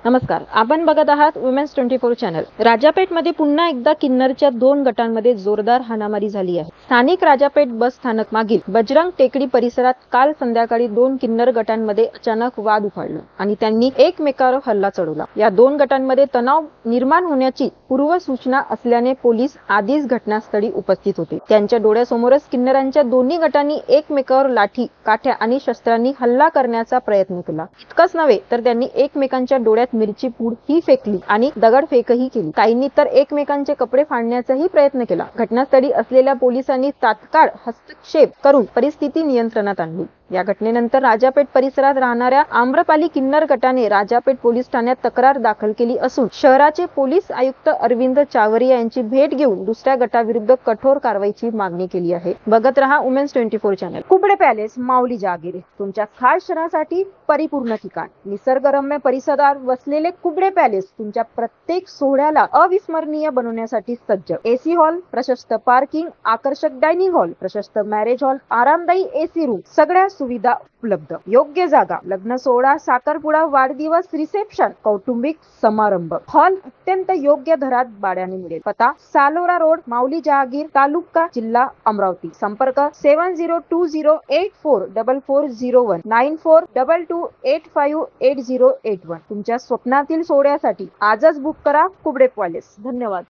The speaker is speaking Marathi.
नमस्कार, आपण बघत आहात वुमेन्स 24 चॅनल। राजापेठमध्ये पुन्हा एकदा किन्नरच्या 2 गटांमध्ये जोरदार हाणामारी झाली आहे। स्थानिक राजापेठ बस स्थानक मागील बजरंग टेकडी परिसरात काल संध्याकाळी 2 किन्नर गटांमध्ये अचानक वाद उफाळला आणि त्यांनी एकमेकांवर हल्ला चढवला। या 2 गटांमध्ये तणाव निर्माण होण्याची पूर्वसूचना असल्याने पोलीस आधीच घटनास्थळी उपस्थित होते। त्यांच्या डोळ्यासमोरच किन्नरांच्या दोन्ही गटांनी एकमेकांवर लाठी, काठ्या आणि शस्त्रांनी हल्ला करण्याचा प्रयत्न केला। इतकंच नव्हे तर त्यांनी एकमेकांच्या डोळ्यात मिरची पूड ही फेकली आणि दगडफेकही केली। काहींनी तर एकमेकांचे कपडे फाडण्याचाही प्रयत्न केला। घटनास्थळी असलेल्या पोलिसांनी तात्काळ हस्तक्षेप करून परिस्थिती नियंत्रणात आणली। या घटनेनंतर राजापेठ परिसरात राहणाऱ्या आम्रपाली किन्नर गटाने राजापेठ पोलीस ठाण्यात तक्रार दाखल केली असून शहराचे पोलीस आयुक्त अरविंद चावरिया यांची भेट घेऊन दुसऱ्या गटाविरुद्ध कठोर कारवाईची मागणी केली आहे। बघत रहा वुमेन्स 24 चॅनल। कुबडे पॅलेस, माऊली जहागीर, तुमच्या खास क्षणासाठी परिपूर्ण ठिकाण। निसर्गरम्य परिसरात वसलेले कुबडे पॅलेस तुमच्या प्रत्येक सोहळ्याला अविस्मरणीय बनवण्यासाठी सज्ज। एसी हॉल, प्रशस्त पार्किंग, आकर्षक डायनिंग हॉल, प्रशस्त मॅरेज हॉल, आरामदायी एसी रूम, सगळ्या सुविधा उपलब्ध। योग्य जागा, लग्न सोहळा, साखरपुडा, वाढदिवस, रिसेप्शन, कौटुंबिक समारंभ। हॉल अत्यंत योग्य दरात भाड्याने मिळेल। पता सालोरा रोड, माऊली जहागीर, तालुका, जिल्हा अमरावती। संपर्क 7020844401 9422858081। तुमच्या स्वप्नातील सोहळ्यासाठी आजच बुक करा कुबडे पॅलेस। धन्यवाद।